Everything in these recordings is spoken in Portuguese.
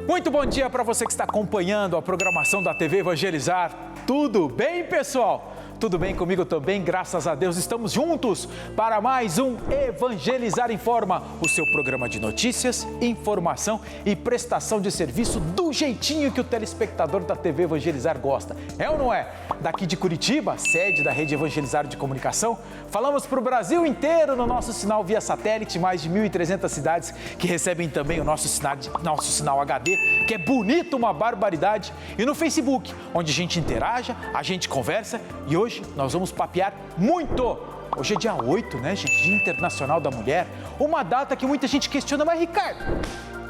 Muito bom dia para você que está acompanhando a programação da TV Evangelizar. Tudo bem, pessoal? Tudo bem comigo também, graças a Deus. Estamos juntos para mais um Evangelizar Informa, o seu programa de notícias, informação e prestação de serviço do jeitinho que o telespectador da TV Evangelizar gosta. É ou não é? Daqui de Curitiba, sede da Rede Evangelizar de Comunicação, falamos para o Brasil inteiro no nosso sinal via satélite, mais de 1.300 cidades que recebem também o nosso sinal HD, que é bonito, uma barbaridade, e no Facebook, onde a gente interaja, a gente conversa e hoje nós vamos papear muito. Hoje é dia 8, né, gente? Dia Internacional da Mulher. Uma data que muita gente questiona, mas Ricardo,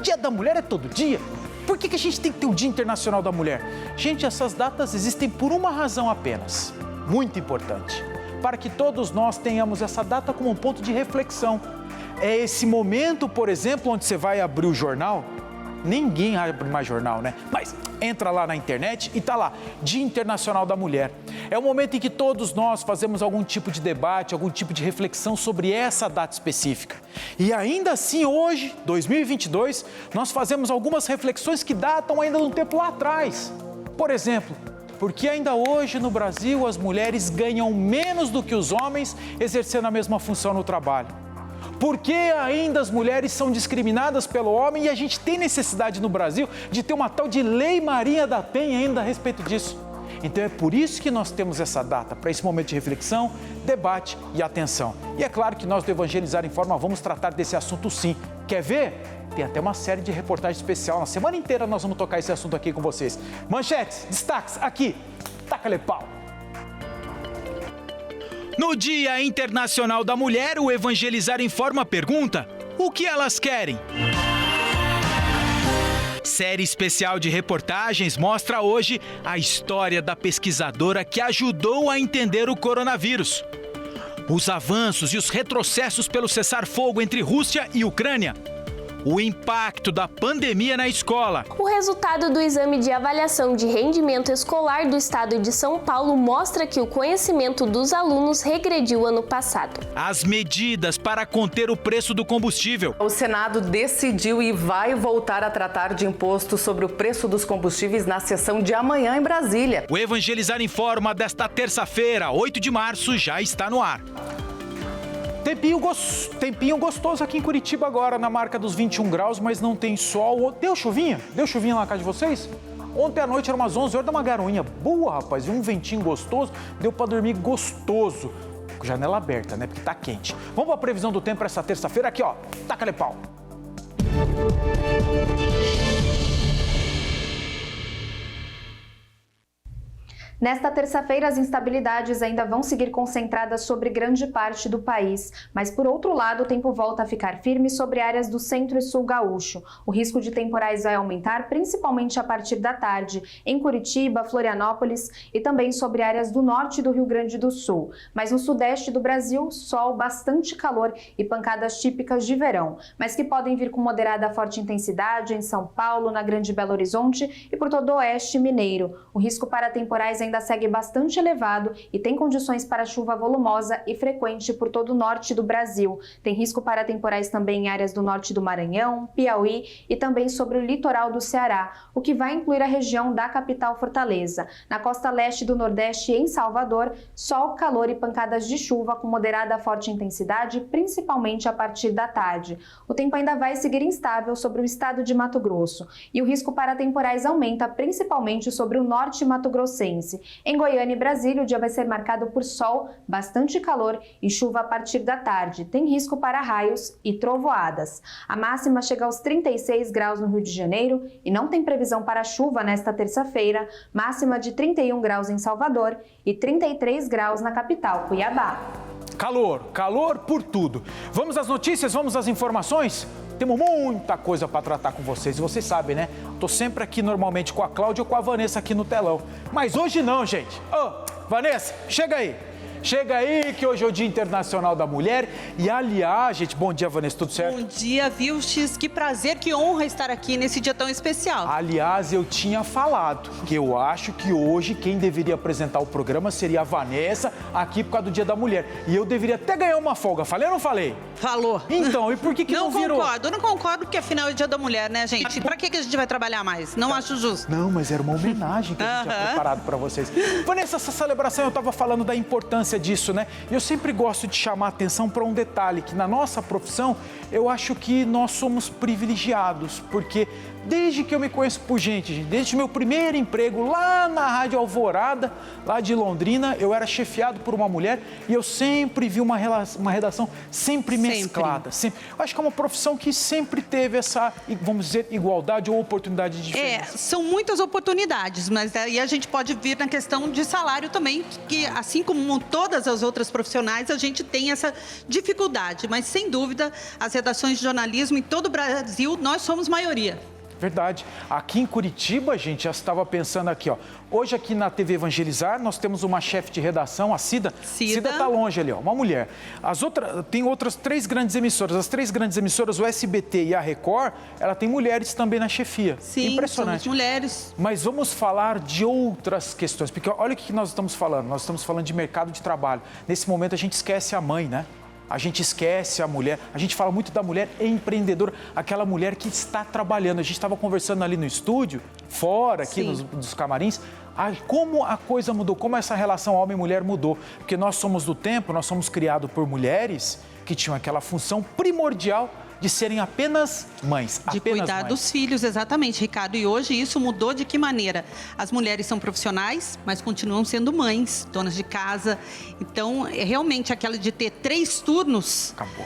Dia da Mulher é todo dia? Por que a gente tem que ter o Dia Internacional da Mulher? Gente, essas datas existem por uma razão apenas, muito importante, para que todos nós tenhamos essa data como um ponto de reflexão. É esse momento, por exemplo, onde você vai abrir o jornal. Ninguém abre mais jornal, né? Mas entra lá na internet e tá lá, Dia Internacional da Mulher. É o momento em que todos nós fazemos algum tipo de debate, algum tipo de reflexão sobre essa data específica. E ainda assim, hoje, 2022, nós fazemos algumas reflexões que datam ainda de um tempo lá atrás. Por exemplo, porque ainda hoje no Brasil as mulheres ganham menos do que os homens exercendo a mesma função no trabalho? Por que ainda as mulheres são discriminadas pelo homem e a gente tem necessidade no Brasil de ter uma tal de Lei Maria da Penha ainda a respeito disso? Então é por isso que nós temos essa data, para esse momento de reflexão, debate e atenção. E é claro que nós do Evangelizar Informa vamos tratar desse assunto sim. Quer ver? Tem até uma série de reportagem especial. Na semana inteira nós vamos tocar esse assunto aqui com vocês. Manchetes, destaques, aqui, taca-lhe pau. No Dia Internacional da Mulher, o Evangelizar Informa pergunta: o que elas querem? Série especial de reportagens mostra hoje a história da pesquisadora que ajudou a entender o coronavírus. Os avanços e os retrocessos pelo cessar-fogo entre Rússia e Ucrânia. O impacto da pandemia na escola. O resultado do exame de avaliação de rendimento escolar do estado de São Paulo mostra que o conhecimento dos alunos regrediu ano passado. As medidas para conter o preço do combustível. O Senado decidiu e vai voltar a tratar de imposto sobre o preço dos combustíveis na sessão de amanhã em Brasília. O Evangelizar Informa desta terça-feira, 8 de março, já está no ar. Tempinho gostoso aqui em Curitiba agora, na marca dos 21 graus, mas não tem sol. Deu chuvinha? Deu chuvinha lá na casa de vocês? Ontem à noite, era umas 11 horas, deu uma garoinha boa, rapaz, e um ventinho gostoso, deu pra dormir gostoso. Com janela aberta, né, porque tá quente. Vamos pra previsão do tempo para essa terça-feira, aqui ó, taca-lhe pau. Nesta terça-feira, as instabilidades ainda vão seguir concentradas sobre grande parte do país, mas, por outro lado, o tempo volta a ficar firme sobre áreas do centro e sul gaúcho. O risco de temporais vai aumentar, principalmente a partir da tarde, em Curitiba, Florianópolis e também sobre áreas do norte do Rio Grande do Sul. Mas no sudeste do Brasil, sol, bastante calor e pancadas típicas de verão, mas que podem vir com moderada a forte intensidade em São Paulo, na Grande Belo Horizonte e por todo o oeste mineiro. O risco para temporais ainda segue bastante elevado e tem condições para chuva volumosa e frequente por todo o norte do Brasil. Tem risco para temporais também em áreas do norte do Maranhão, Piauí e também sobre o litoral do Ceará, o que vai incluir a região da capital Fortaleza. Na costa leste do Nordeste e em Salvador, sol, calor e pancadas de chuva com moderada a forte intensidade, principalmente a partir da tarde. O tempo ainda vai seguir instável sobre o estado de Mato Grosso e o risco para temporais aumenta principalmente sobre o norte mato-grossense. Em Goiânia e Brasília, o dia vai ser marcado por sol, bastante calor e chuva a partir da tarde. Tem risco para raios e trovoadas. A máxima chega aos 36 graus no Rio de Janeiro e não tem previsão para chuva nesta terça-feira, máxima de 31 graus em Salvador e 33 graus na capital, Cuiabá. Calor por tudo. Vamos às notícias, vamos às informações? Temos muita coisa para tratar com vocês, e vocês sabem, né? Tô sempre aqui normalmente com a Cláudia ou com a Vanessa aqui no telão. Mas hoje não, gente. Ô, Vanessa, chega aí. Chega aí que hoje é o Dia Internacional da Mulher. E aliás, gente, bom dia, Vanessa, tudo certo? Bom dia, Vilches. Que prazer, que honra estar aqui nesse dia tão especial. Aliás, eu tinha falado que eu acho que hoje quem deveria apresentar o programa seria a Vanessa, aqui por causa do Dia da Mulher. E eu deveria até ganhar uma folga. Falei ou não falei? Falou. Então, e por que não virou? Eu não concordo, porque afinal é o Dia da Mulher, né, gente? Pra que a gente vai trabalhar mais? Não acho justo. Não, mas era uma homenagem que a gente tinha preparado para vocês. Vanessa, essa celebração eu estava falando da importância disso, né? E eu sempre gosto de chamar a atenção para um detalhe, que na nossa profissão, eu acho que nós somos privilegiados, porque desde que eu me conheço por gente, desde o meu primeiro emprego lá na Rádio Alvorada, lá de Londrina, eu era chefiado por uma mulher e eu sempre vi uma redação sempre mesclada. Sempre. Eu acho que é uma profissão que sempre teve essa, vamos dizer, igualdade ou oportunidade de diferença. São muitas oportunidades, mas aí a gente pode vir na questão de salário também, que assim como todas as outras profissionais, a gente tem essa dificuldade. Mas, sem dúvida, as redações de jornalismo em todo o Brasil, nós somos maioria. Verdade. Aqui em Curitiba, gente, já estava pensando aqui, ó. Hoje aqui na TV Evangelizar, nós temos uma chefe de redação, a Cida. Cida está longe ali, ó, uma mulher. Tem outras 3 grandes emissoras. As 3 grandes emissoras, o SBT e a Record, ela tem mulheres também na chefia. Sim, impressionante. somos mulheres. Mas vamos falar de outras questões, porque olha o que nós estamos falando. Nós estamos falando de mercado de trabalho. Nesse momento a gente esquece a mãe, né? A gente esquece a mulher, a gente fala muito da mulher empreendedora, aquela mulher que está trabalhando. A gente estava conversando ali no estúdio, fora aqui dos camarins, como a coisa mudou, como essa relação homem-mulher mudou. Porque nós somos do tempo, nós somos criados por mulheres que tinham aquela função primordial de serem apenas mães. De cuidar dos filhos, exatamente, Ricardo. E hoje isso mudou de que maneira? As mulheres são profissionais, mas continuam sendo mães, donas de casa. Então, realmente, aquela de ter 3 turnos... Acabou.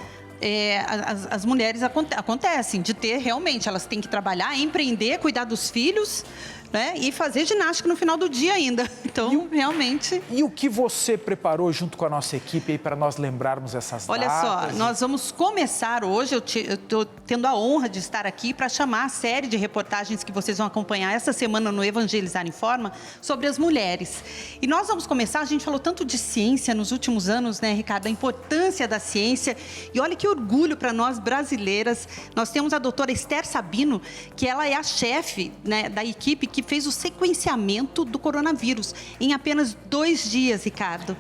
As mulheres acontecem de ter, realmente, elas têm que trabalhar, empreender, cuidar dos filhos, né? E fazer ginástica no final do dia ainda. Então, realmente... E o que você preparou junto com a nossa equipe aí para nós lembrarmos essas datas? Olha só, nós vamos começar hoje, eu estou tendo a honra de estar aqui para chamar a série de reportagens que vocês vão acompanhar essa semana no Evangelizar Informa sobre as mulheres. E nós vamos começar, a gente falou tanto de ciência nos últimos anos, né, Ricardo? A importância da ciência. E olha que orgulho para nós brasileiras. Nós temos a doutora Esther Sabino, que ela é a chefe, né, da equipe que fez o sequenciamento do coronavírus em apenas 2 dias, Ricardo.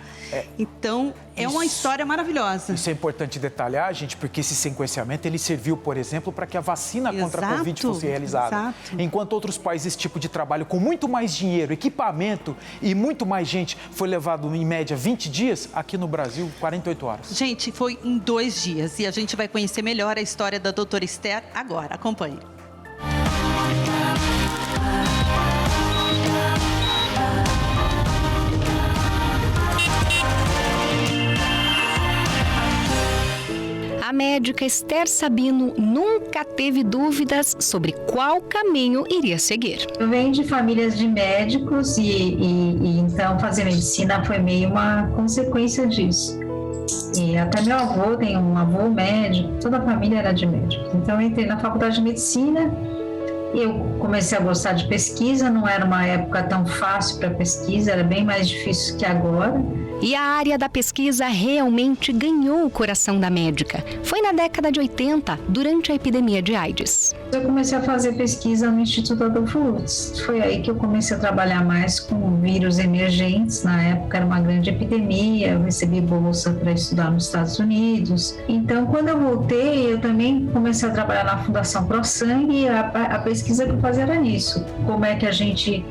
Então, é uma história maravilhosa. Isso é importante detalhar, gente, porque esse sequenciamento, ele serviu, por exemplo, para que a vacina contra a Covid fosse realizada. Exato. Enquanto outros países, esse tipo de trabalho, com muito mais dinheiro, equipamento e muito mais gente, foi levado, em média, 20 dias, aqui no Brasil, 48 horas. Gente, foi em 2 dias. E a gente vai conhecer melhor a história da doutora Esther agora. Acompanhe. A médica Esther Sabino nunca teve dúvidas sobre qual caminho iria seguir. Eu venho de famílias de médicos e então fazer medicina foi meio uma consequência disso. E até meu avô tem um avô médico, toda a família era de médicos. Então eu entrei na faculdade de medicina, eu comecei a gostar de pesquisa, não era uma época tão fácil para pesquisa, era bem mais difícil que agora. E a área da pesquisa realmente ganhou o coração da médica. Foi na década de 80, durante a epidemia de AIDS. Eu comecei a fazer pesquisa no Instituto Adolfo Lutz. Foi aí que eu comecei a trabalhar mais com vírus emergentes. Na época era uma grande epidemia, eu recebi bolsa para estudar nos Estados Unidos. Então, quando eu voltei, eu também comecei a trabalhar na Fundação ProSangue e a pesquisa que eu fazia era nisso. Como é que a gente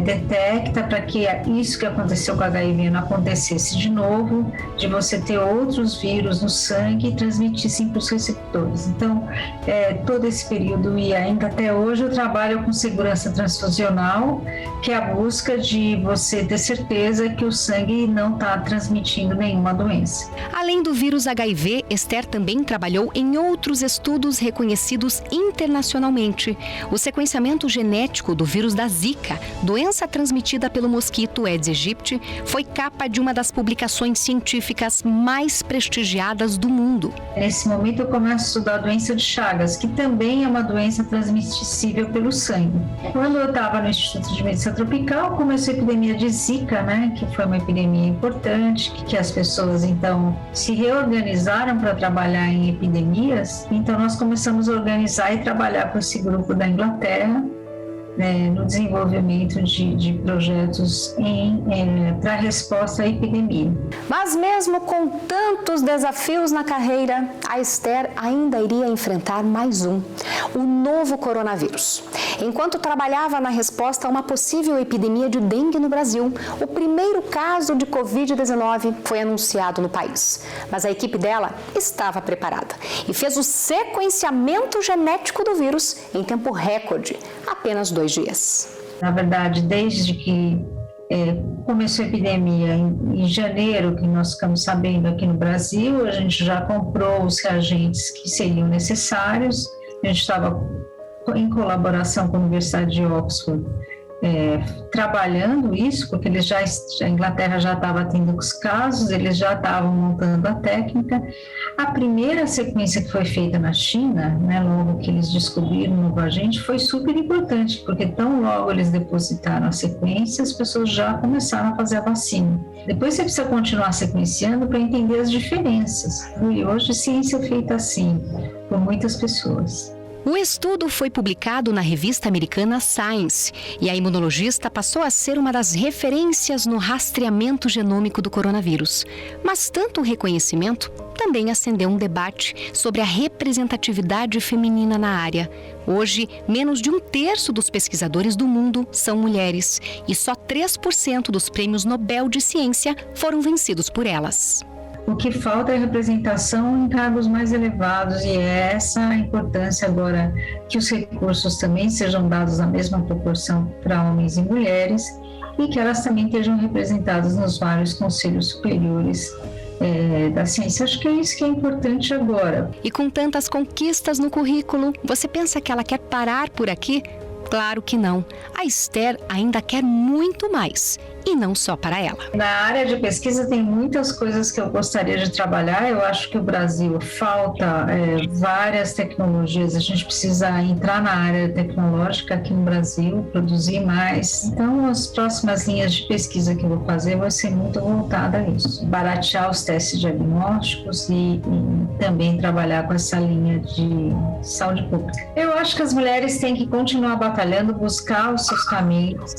detecta para que isso que aconteceu com a HIV não acontecesse de novo, de você ter outros vírus no sangue e transmitissem para os receptores. Então, todo esse período e ainda até hoje eu trabalho com segurança transfusional, que é a busca de você ter certeza que o sangue não está transmitindo nenhuma doença. Além do vírus HIV, Esther também trabalhou em outros estudos reconhecidos internacionalmente. O sequenciamento genético do vírus da Zika, doença transmitida pelo mosquito Aedes aegypti, foi capa de uma das publicações científicas mais prestigiadas do mundo. Nesse momento eu começo a estudar a doença de Chagas, que também é uma doença transmissível pelo sangue. Quando eu estava no Instituto de Medicina Tropical, começou a epidemia de Zika, né, que foi uma epidemia importante, que as pessoas então se reorganizaram para trabalhar em epidemias. Então nós começamos a organizar e trabalhar com esse grupo da Inglaterra, no desenvolvimento de projetos para resposta à epidemia. Mas mesmo com tantos desafios na carreira, a Esther ainda iria enfrentar mais um, o novo coronavírus. Enquanto trabalhava na resposta a uma possível epidemia de dengue no Brasil, o primeiro caso de Covid-19 foi anunciado no país. Mas a equipe dela estava preparada e fez o sequenciamento genético do vírus em tempo recorde, apenas 2 dias. Na verdade, desde que começou a epidemia em janeiro, que nós ficamos sabendo aqui no Brasil, a gente já comprou os reagentes que seriam necessários. A gente estava em colaboração com a Universidade de Oxford, trabalhando isso, porque a Inglaterra já estava tendo os casos, eles já estavam montando a técnica. A primeira sequência que foi feita na China, né, logo que eles descobriram o novo agente, foi super importante, porque tão logo eles depositaram a sequência, as pessoas já começaram a fazer a vacina. Depois você precisa continuar sequenciando para entender as diferenças. E hoje ciência é feita assim, por muitas pessoas. O estudo foi publicado na revista americana Science e a imunologista passou a ser uma das referências no rastreamento genômico do coronavírus. Mas tanto o reconhecimento também acendeu um debate sobre a representatividade feminina na área. Hoje, menos de 1/3 dos pesquisadores do mundo são mulheres e só 3% dos prêmios Nobel de Ciência foram vencidos por elas. O que falta é representação em cargos mais elevados, e é essa a importância agora que os recursos também sejam dados na mesma proporção para homens e mulheres e que elas também estejam representadas nos vários conselhos superiores da ciência. Acho que é isso que é importante agora. E com tantas conquistas no currículo, você pensa que ela quer parar por aqui? Claro que não. A Esther ainda quer muito mais. E não só para ela. Na área de pesquisa tem muitas coisas que eu gostaria de trabalhar. Eu acho que o Brasil falta várias tecnologias. A gente precisa entrar na área tecnológica aqui no Brasil, produzir mais. Então, as próximas linhas de pesquisa que eu vou fazer vai ser muito voltada a isso. Baratear os testes diagnósticos e também trabalhar com essa linha de saúde pública. Eu acho que as mulheres têm que continuar batalhando, buscar os seus caminhos,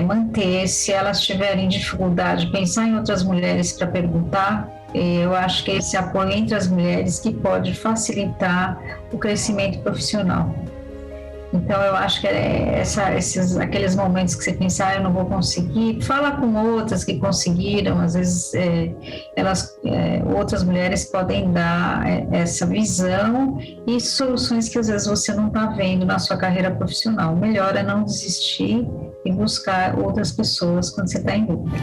manter, se elas tiverem dificuldade, pensar em outras mulheres para perguntar. Eu acho que esse apoio entre as mulheres que pode facilitar o crescimento profissional. Então, eu acho que aqueles momentos que você pensa, eu não vou conseguir, fala com outras que conseguiram, às vezes outras mulheres podem dar essa visão e soluções que às vezes você não está vendo na sua carreira profissional. O melhor é não desistir e buscar outras pessoas quando você está em dúvida.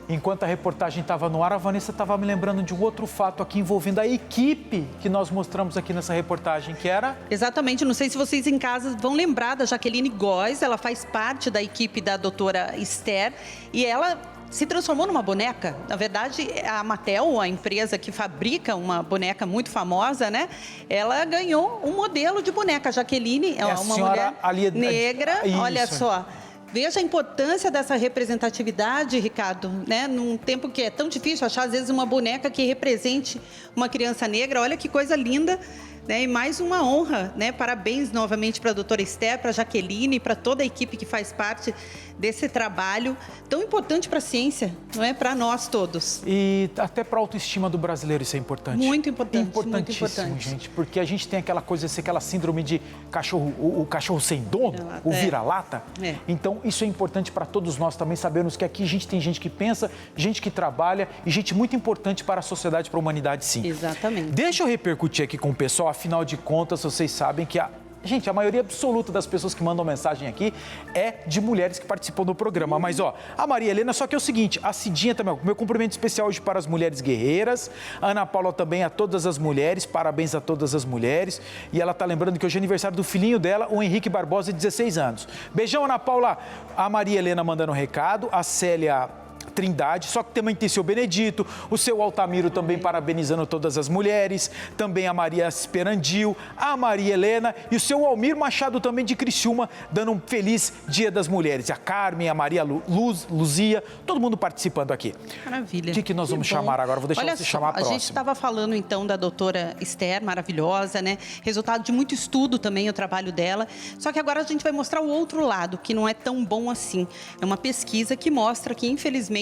Enquanto a reportagem estava no ar, a Vanessa estava me lembrando de um outro fato aqui envolvendo a equipe que nós mostramos aqui nessa reportagem, que era... Exatamente, não sei se vocês em casa vão lembrar da Jaqueline Góes, ela faz parte da equipe da doutora Esther e ela se transformou numa boneca. Na verdade, a Mattel, a empresa que fabrica uma boneca muito famosa, né? Ela ganhou um modelo de boneca. A Jaqueline é uma mulher negra, olha só. Veja a importância dessa representatividade, Ricardo, né? Num tempo que é tão difícil achar, às vezes, uma boneca que represente uma criança negra. Olha que coisa linda, né? E mais uma honra, né? Parabéns novamente para a doutora Esther, para a Jaqueline, para toda a equipe que faz parte desse trabalho tão importante para a ciência, não é? Para nós todos. E até para a autoestima do brasileiro isso é importante. Muito importante. Importantíssimo, muito importante. Gente, porque a gente tem aquela coisa, aquela síndrome de cachorro, o cachorro sem dono, o vira-lata. Então, isso é importante para todos nós também sabermos que aqui a gente tem gente que pensa, gente que trabalha e gente muito importante para a sociedade, para a humanidade, sim. Exatamente. Deixa eu repercutir aqui com o pessoal, afinal de contas, vocês sabem que Gente, a maioria absoluta das pessoas que mandam mensagem aqui é de mulheres que participam do programa. Mas, ó, a Maria Helena, só que é o seguinte, a Cidinha também, meu cumprimento especial hoje para as mulheres guerreiras, a Ana Paula também, a todas as mulheres, parabéns a todas as mulheres. E ela tá lembrando que hoje é aniversário do filhinho dela, o Henrique Barbosa, de 16 anos. Beijão, Ana Paula. A Maria Helena mandando um recado, a Célia Trindade, só que também tem seu Benedito, o seu Altamiro também parabenizando todas as mulheres, também a Maria Esperandil, a Maria Helena e o seu Almir Machado também de Criciúma, dando um feliz Dia das Mulheres. A Carmen, a Maria Luzia, todo mundo participando aqui. Maravilha. O que nós vamos chamar agora? Vou deixar você chamar a próxima. A gente estava falando então da doutora Esther, maravilhosa, né? Resultado de muito estudo também, o trabalho dela. Só que agora a gente vai mostrar o outro lado, que não é tão bom assim. É uma pesquisa que mostra que, infelizmente,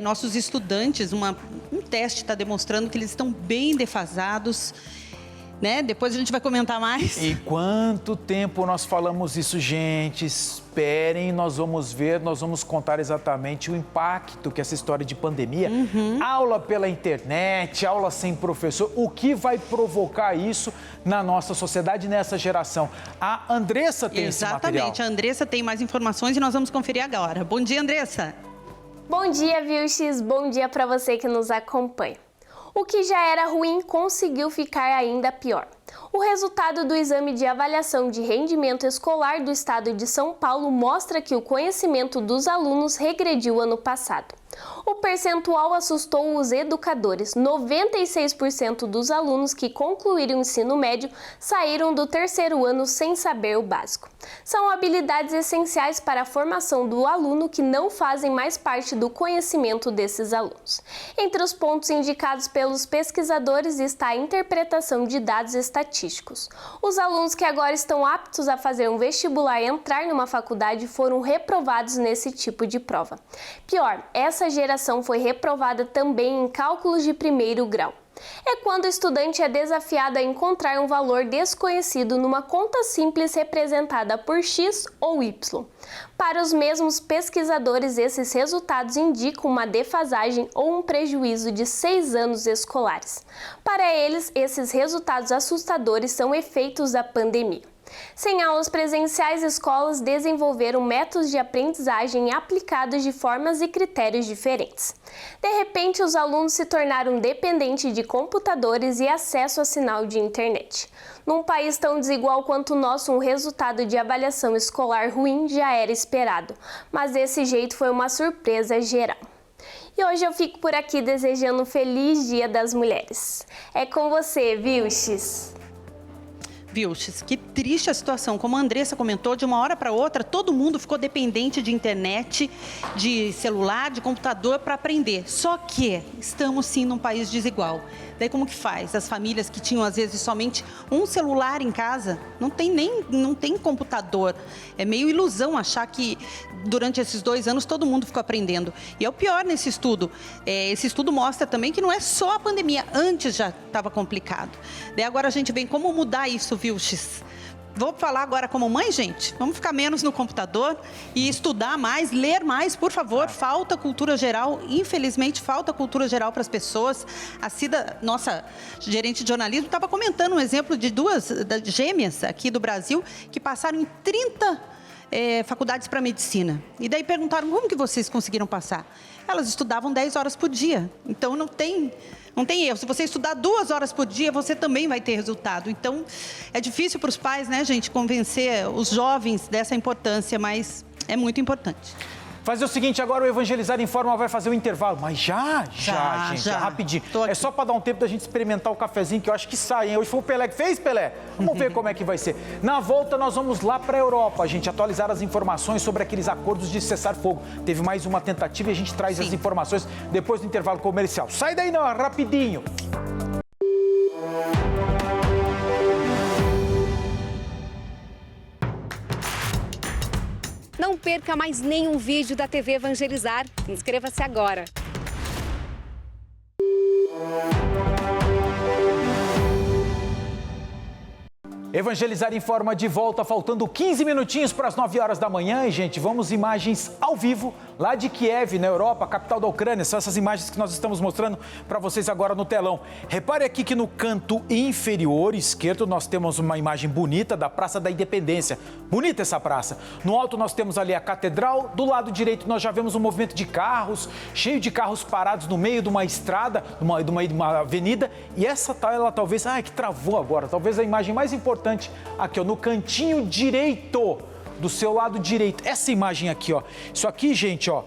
nossos estudantes, um teste está demonstrando que eles estão bem defasados, né? Depois a gente vai comentar mais. E quanto tempo nós falamos isso, gente? Esperem, nós vamos ver, nós vamos contar exatamente o impacto que essa história de pandemia, aula pela internet, aula sem professor, o que vai provocar isso na nossa sociedade, nessa geração. A Andressa tem esse material. Exatamente, a Andressa tem mais informações e nós vamos conferir agora. Bom dia, Andressa. Bom dia, Vilches. Bom dia para você que nos acompanha. O que já era ruim conseguiu ficar ainda pior. O resultado do exame de avaliação de rendimento escolar do estado de São Paulo mostra que o conhecimento dos alunos regrediu ano passado. O percentual assustou os educadores. 96% dos alunos que concluíram o ensino médio saíram do terceiro ano sem saber o básico. São habilidades essenciais para a formação do aluno que não fazem mais parte do conhecimento desses alunos. Entre os pontos indicados pelos pesquisadores está a interpretação de dados estatísticos. Os alunos que agora estão aptos a fazer um vestibular e entrar numa faculdade foram reprovados nesse tipo de prova. Pior, essa geração foi reprovada também em cálculos de primeiro grau. É quando o estudante é desafiado a encontrar um valor desconhecido numa conta simples representada por X ou Y. Para os mesmos pesquisadores, esses resultados indicam uma defasagem ou um prejuízo de 6 anos escolares. Para eles, esses resultados assustadores são efeitos da pandemia. Sem aulas presenciais, escolas desenvolveram métodos de aprendizagem aplicados de formas e critérios diferentes. De repente, os alunos se tornaram dependentes de computadores e acesso a sinal de internet. Num país tão desigual quanto o nosso, um resultado de avaliação escolar ruim já era esperado, mas desse jeito foi uma surpresa geral. E hoje eu fico por aqui desejando um feliz Dia das Mulheres. É com você, Vilches. Vilches, que triste a situação. Como a Andressa comentou, de uma hora para outra, todo mundo ficou dependente de internet, de celular, de computador para aprender. Só que estamos sim num país desigual. Daí como que faz? As famílias que tinham às vezes somente um celular em casa, não tem computador. É meio ilusão achar que durante esses 2 anos todo mundo ficou aprendendo. E é o pior nesse estudo. Esse estudo mostra também que não é só a pandemia, antes já estava complicado. Daí agora a gente vem como mudar isso, Vilches. Vou falar agora como mãe, gente. Vamos ficar menos no computador e estudar mais, ler mais, por favor. Falta cultura geral, infelizmente falta cultura geral para as pessoas. A Cida, nossa gerente de jornalismo, estava comentando um exemplo de 2 gêmeas aqui do Brasil que passaram em 30 faculdades para medicina. E daí perguntaram, como que vocês conseguiram passar? Elas estudavam 10 horas por dia. Então não tem erro. Se você estudar 2 horas por dia, você também vai ter resultado. Então, é difícil para os pais, né, gente, convencer os jovens dessa importância, mas é muito importante. Fazer o seguinte, agora o Evangelizar em Forma vai fazer o intervalo. Mas já, gente, rapidinho. É só para dar um tempo da gente experimentar o cafezinho, que eu acho que sai, hein? Hoje foi o Pelé que fez, Pelé? Vamos ver como é que vai ser. Na volta, nós vamos lá para a Europa, gente, atualizar as informações sobre aqueles acordos de cessar-fogo. Teve mais uma tentativa e a gente traz as informações depois do intervalo comercial. Sai daí não, rapidinho. Não perca mais nenhum vídeo da TV Evangelizar. Inscreva-se agora. Evangelizar em Forma de volta, faltando 15 minutinhos para as 9 horas da manhã. E, gente, vamos imagens ao vivo lá de Kiev, na Europa, capital da Ucrânia. São essas imagens que nós estamos mostrando para vocês agora no telão. Repare aqui que no canto inferior esquerdo nós temos uma imagem bonita da Praça da Independência. Bonita essa praça. No alto nós temos ali a catedral, do lado direito nós já vemos um movimento de carros, cheio de carros parados no meio de uma estrada, de uma avenida. E essa ela talvez, que travou agora, talvez a imagem mais importante aqui, ó, no cantinho direito, do seu lado direito. Essa imagem aqui, ó. Isso aqui, gente, ó,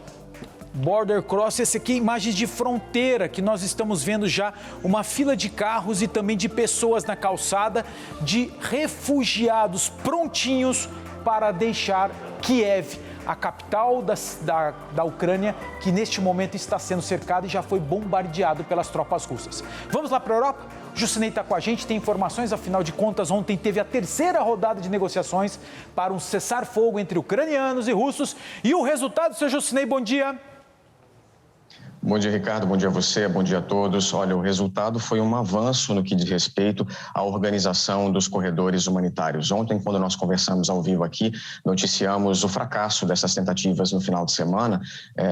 Border Cross, esse aqui é imagens de fronteira, que nós estamos vendo já uma fila de carros e também de pessoas na calçada, de refugiados prontinhos para deixar Kiev, a capital da Ucrânia, que neste momento está sendo cercada e já foi bombardeado pelas tropas russas. Vamos lá para a Europa? O Jusinei está com a gente, tem informações, afinal de contas, ontem teve a terceira rodada de negociações para um cessar-fogo entre ucranianos e russos. E o resultado, seu Jusinei, bom dia. Bom dia, Ricardo. Bom dia a você, bom dia a todos. Olha, o resultado foi um avanço no que diz respeito à organização dos corredores humanitários. Ontem, quando nós conversamos ao vivo aqui, noticiamos o fracasso dessas tentativas no final de semana,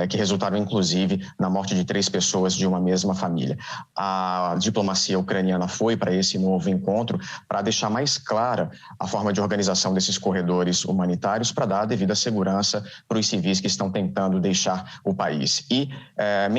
que resultaram, inclusive, na morte de 3 pessoas de uma mesma família. A diplomacia ucraniana foi para esse novo encontro para deixar mais clara a forma de organização desses corredores humanitários para dar a devida segurança para os civis que estão tentando deixar o país. E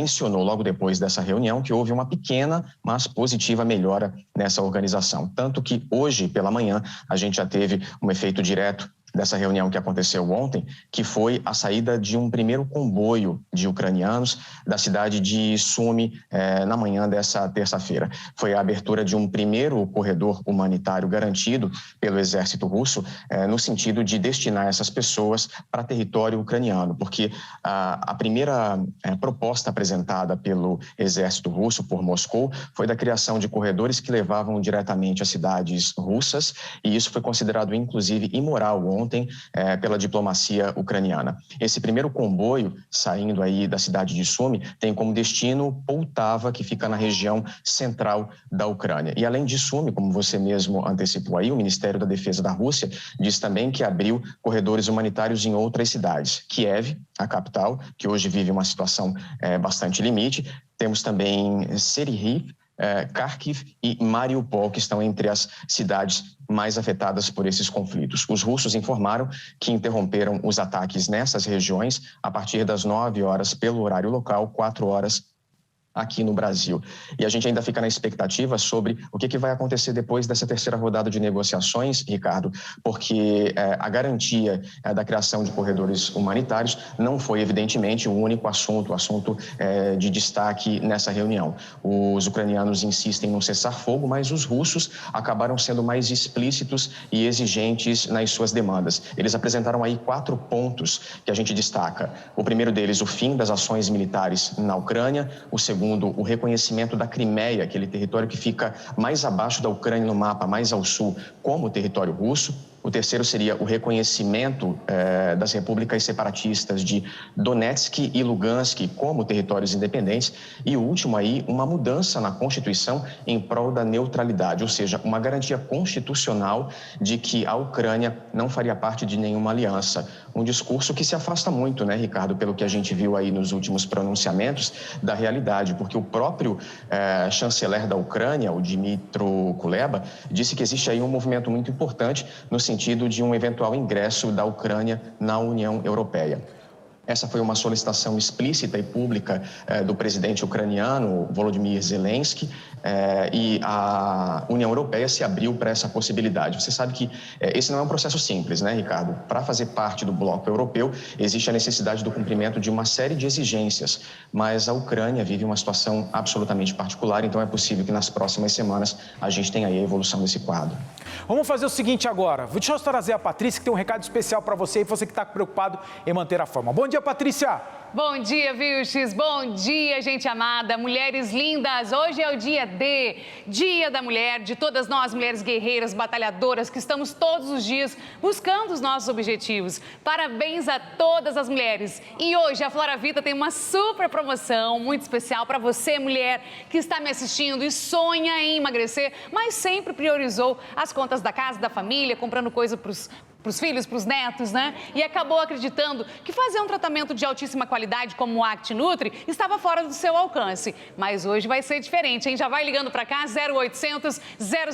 mencionou logo depois dessa reunião que houve uma pequena, mas positiva melhora nessa organização. Tanto que hoje, pela manhã, a gente já teve um efeito direto dessa reunião que aconteceu ontem, que foi a saída de um primeiro comboio de ucranianos da cidade de Sumi na manhã dessa terça-feira. Foi a abertura de um primeiro corredor humanitário garantido pelo exército russo, no sentido de destinar essas pessoas para território ucraniano, porque a primeira proposta apresentada pelo exército russo por Moscou foi da criação de corredores que levavam diretamente às cidades russas, e isso foi considerado, inclusive, imoral ontem pela diplomacia ucraniana. Esse primeiro comboio, saindo aí da cidade de Sumi, tem como destino Poltava, que fica na região central da Ucrânia. E além de Sumi, como você mesmo antecipou aí, o Ministério da Defesa da Rússia diz também que abriu corredores humanitários em outras cidades. Kiev, a capital, que hoje vive uma situação bastante limite. Temos também Serihiv, Kharkiv e Mariupol, que estão entre as cidades mais afetadas por esses conflitos. Os russos informaram que interromperam os ataques nessas regiões a partir das 9 horas pelo horário local, 4 horas aqui no Brasil. E a gente ainda fica na expectativa sobre o que vai acontecer depois dessa terceira rodada de negociações, Ricardo, porque a garantia da criação de corredores humanitários não foi, evidentemente, o único assunto de destaque nessa reunião. Os ucranianos insistem no cessar-fogo, mas os russos acabaram sendo mais explícitos e exigentes nas suas demandas. Eles apresentaram aí 4 pontos que a gente destaca. O primeiro deles, o fim das ações militares na Ucrânia. O segundo, o reconhecimento da Crimeia, aquele território que fica mais abaixo da Ucrânia no mapa, mais ao sul, como território russo. O terceiro seria o reconhecimento das repúblicas separatistas de Donetsk e Lugansk como territórios independentes. E o último aí, uma mudança na Constituição em prol da neutralidade, ou seja, uma garantia constitucional de que a Ucrânia não faria parte de nenhuma aliança. Um discurso que se afasta muito, né, Ricardo, pelo que a gente viu aí nos últimos pronunciamentos, da realidade, porque o próprio chanceler da Ucrânia, o Dmytro Kuleba, disse que existe aí um movimento muito importante no sentido de um eventual ingresso da Ucrânia na União Europeia. Essa foi uma solicitação explícita e pública do presidente ucraniano, Volodymyr Zelensky, e a União Europeia se abriu para essa possibilidade. Você sabe que esse não é um processo simples, né, Ricardo? Para fazer parte do bloco europeu, existe a necessidade do cumprimento de uma série de exigências, mas a Ucrânia vive uma situação absolutamente particular, então é possível que nas próximas semanas a gente tenha aí a evolução desse quadro. Vamos fazer o seguinte agora. Deixa eu trazer a Patrícia, que tem um recado especial para você e você que está preocupado em manter a forma. Bom dia, Patrícia! Bom dia, Vilches. Bom dia, gente amada, mulheres lindas. Hoje é o dia Dia da Mulher, de todas nós, mulheres guerreiras, batalhadoras, que estamos todos os dias buscando os nossos objetivos. Parabéns a todas as mulheres. E hoje a Flora Vida tem uma super promoção muito especial para você, mulher, que está me assistindo e sonha em emagrecer, mas sempre priorizou as contas da casa, da família, comprando coisa para os os filhos, para os netos, né? E acabou acreditando que fazer um tratamento de altíssima qualidade como o ActiNutri estava fora do seu alcance. Mas hoje vai ser diferente, hein? Já vai ligando para cá, 0800 000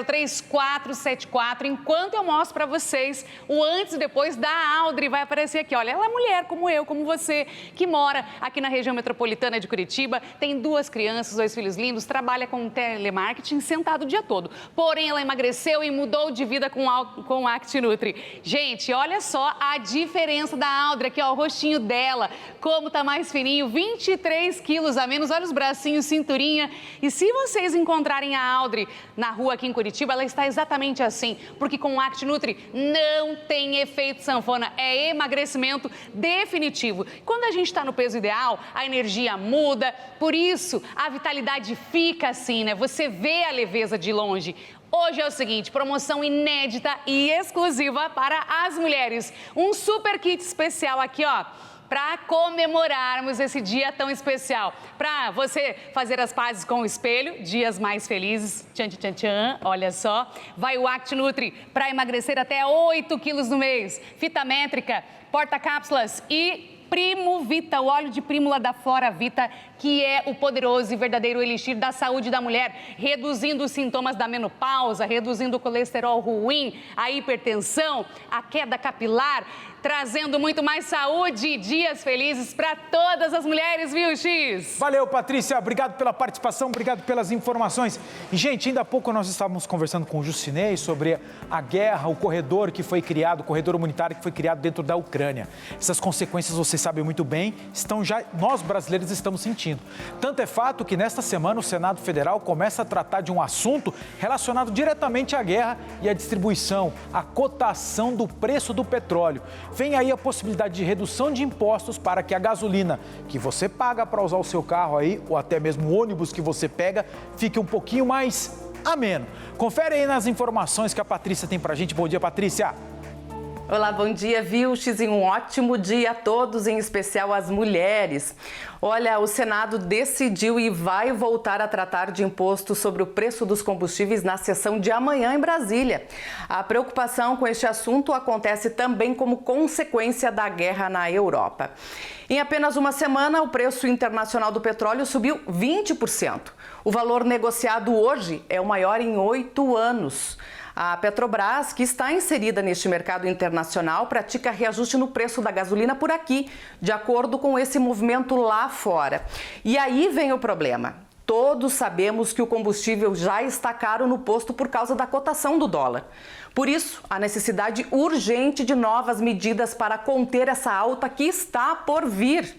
3474, enquanto eu mostro para vocês o antes e depois da Audrey. Vai aparecer aqui, olha, ela é mulher como eu, como você, que mora aqui na região metropolitana de Curitiba, tem 2 crianças, 2 filhos lindos, trabalha com telemarketing sentado o dia todo. Porém, ela emagreceu e mudou de vida com o ActiNutri. Gente, olha só a diferença da Audrey aqui, ó, o rostinho dela, como tá mais fininho, 23 quilos a menos, olha os bracinhos, cinturinha. E se vocês encontrarem a Audrey na rua aqui em Curitiba, ela está exatamente assim, porque com o ActiNutri não tem efeito sanfona, é emagrecimento definitivo. Quando a gente está no peso ideal, a energia muda, por isso a vitalidade fica assim, né? Você vê a leveza de longe. Hoje é o seguinte, promoção inédita e exclusiva para as mulheres. Um super kit especial aqui, ó, para comemorarmos esse dia tão especial. Para você fazer as pazes com o espelho, dias mais felizes. Tchan, tchan, tchan, olha só. Vai o ActiNutri para emagrecer até 8 quilos no mês. Fita métrica, porta-cápsulas e Primo Vita, o óleo de prímula da Flora Vita, que é o poderoso e verdadeiro elixir da saúde da mulher, reduzindo os sintomas da menopausa, reduzindo o colesterol ruim, a hipertensão, a queda capilar, trazendo muito mais saúde e dias felizes para todas as mulheres, viu, X? Valeu, Patrícia. Obrigado pela participação, obrigado pelas informações. E, gente, ainda há pouco nós estávamos conversando com o Jucinei sobre a guerra, o corredor que foi criado, o corredor humanitário que foi criado dentro da Ucrânia. Essas consequências, vocês sabem muito bem, nós brasileiros estamos sentindo. Tanto é fato que nesta semana o Senado Federal começa a tratar de um assunto relacionado diretamente à guerra e à distribuição, a cotação do preço do petróleo. Vem aí a possibilidade de redução de impostos para que a gasolina que você paga para usar o seu carro aí, ou até mesmo o ônibus que você pega, fique um pouquinho mais ameno. Confere aí nas informações que a Patrícia tem pra gente. Bom dia, Patrícia. Olá, bom dia, Vilches, e um ótimo dia a todos, em especial às mulheres. Olha, o Senado decidiu e vai voltar a tratar de imposto sobre o preço dos combustíveis na sessão de amanhã em Brasília. A preocupação com este assunto acontece também como consequência da guerra na Europa. Em apenas uma semana, o preço internacional do petróleo subiu 20%. O valor negociado hoje é o maior em 8 anos. A Petrobras, que está inserida neste mercado internacional, pratica reajuste no preço da gasolina por aqui, de acordo com esse movimento lá fora. E aí vem o problema. Todos sabemos que o combustível já está caro no posto por causa da cotação do dólar. Por isso, a necessidade urgente de novas medidas para conter essa alta que está por vir.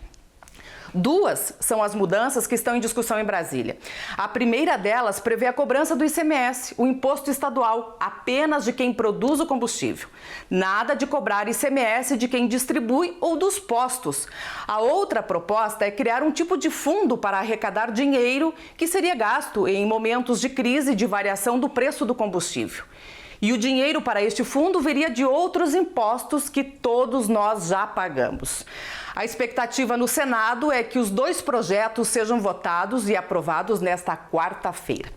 2 são as mudanças que estão em discussão em Brasília. A primeira delas prevê a cobrança do ICMS, o imposto estadual, apenas de quem produz o combustível. Nada de cobrar ICMS de quem distribui ou dos postos. A outra proposta é criar um tipo de fundo para arrecadar dinheiro que seria gasto em momentos de crise e de variação do preço do combustível. E o dinheiro para este fundo viria de outros impostos que todos nós já pagamos. A expectativa no Senado é que os 2 projetos sejam votados e aprovados nesta quarta-feira.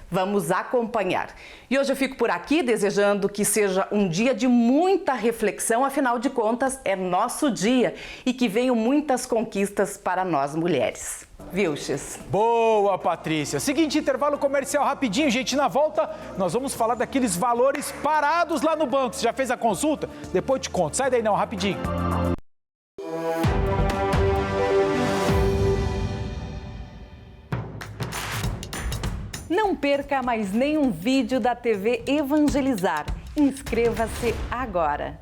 Vamos acompanhar. E hoje eu fico por aqui desejando que seja um dia de muita reflexão, afinal de contas é nosso dia, e que venham muitas conquistas para nós mulheres. Vilches. Boa, Patrícia. Seguinte, intervalo comercial rapidinho, gente. Na volta, nós vamos falar daqueles valores parados lá no banco. Você já fez a consulta? Depois eu te conto. Sai daí não, rapidinho. Não perca mais nenhum vídeo da TV Evangelizar. Inscreva-se agora.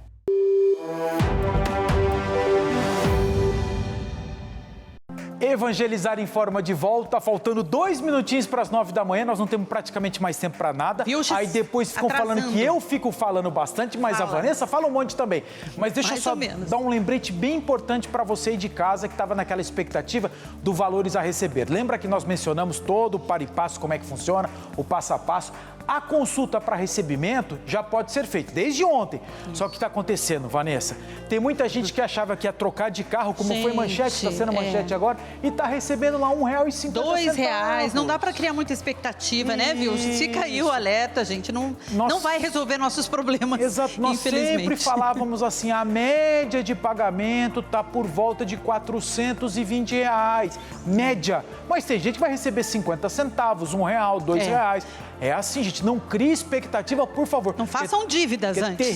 Evangelizar Informa de volta, faltando 2 minutinhos para as 9 da manhã, nós não temos praticamente mais tempo para nada. Aí depois ficam falando que eu fico falando bastante, mas a Vanessa fala um monte também. Mas deixa eu só dar um lembrete bem importante para você aí de casa que estava naquela expectativa do valores a receber. Lembra que nós mencionamos todo o para e passo, como é que funciona, o passo a passo? A consulta para recebimento já pode ser feita desde ontem. Só que o que está acontecendo, Vanessa? Tem muita gente que achava que ia trocar de carro, como foi manchete, está sendo manchete agora, e está recebendo lá R$1,50. R$2, não dá para criar muita expectativa, né, viu? Fica aí o alerta, gente, não vai resolver nossos problemas. Exato, nós sempre falávamos assim, a média de pagamento está por volta de R$420, média. Mas tem gente que vai receber 50 centavos, R$1, R$2. É assim, gente, não crie expectativa, por favor. Não façam dívidas antes. É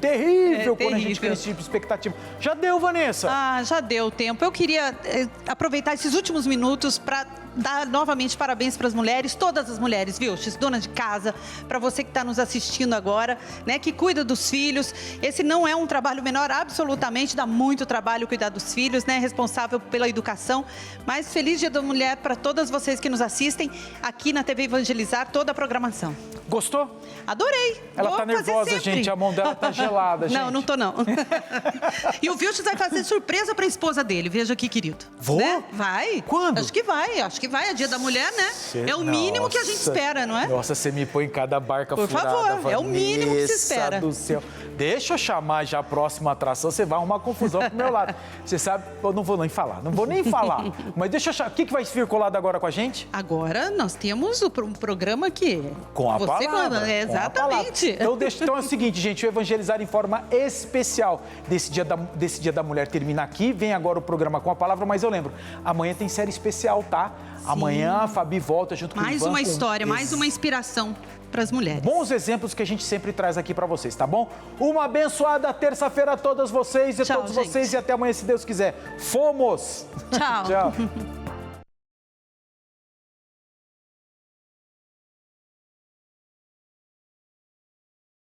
terrível quando a gente cria esse tipo de expectativa. Já deu, Vanessa? Já deu tempo. Eu queria aproveitar esses últimos minutos para dar novamente parabéns para as mulheres, todas as mulheres, viu? Dona de casa, para você que está nos assistindo agora, né, que cuida dos filhos. Esse não é um trabalho menor, absolutamente, dá muito trabalho cuidar dos filhos, né, responsável pela educação. Mas feliz Dia da Mulher para todas vocês que nos assistem aqui na TV Evangelizar, toda a programação. Gostou? Adorei. Ela tá nervosa, gente, a mão dela tá gelada, gente. Não tô não. E o Vilches vai fazer surpresa para a esposa dele, veja aqui, querido. Vou? Né? Vai. Quando? Acho que vai, é Dia da Mulher, né? É o mínimo que a gente espera, não é? Nossa, você me põe em cada barca furada. Por favor, é o mínimo que se espera. Do céu. Deixa eu chamar já a próxima atração, você vai arrumar confusão pro meu lado. Você sabe, eu não vou nem falar, Mas deixa eu achar, o que vai vir colado agora com a gente? Agora nós temos um programa que... Com a palavra. Exatamente. Então é o seguinte, gente, o Evangelizar em forma especial desse dia da Mulher termina aqui, vem agora o programa com a palavra, mas eu lembro, amanhã tem série especial, tá? Sim. Amanhã a Fabi volta junto com o Ivan. Mais uma história, mais uma inspiração para as mulheres. Bons exemplos que a gente sempre traz aqui para vocês, tá bom? Uma abençoada terça-feira a todas vocês e a todos vocês e até amanhã, se Deus quiser. Fomos! Tchau! Tchau!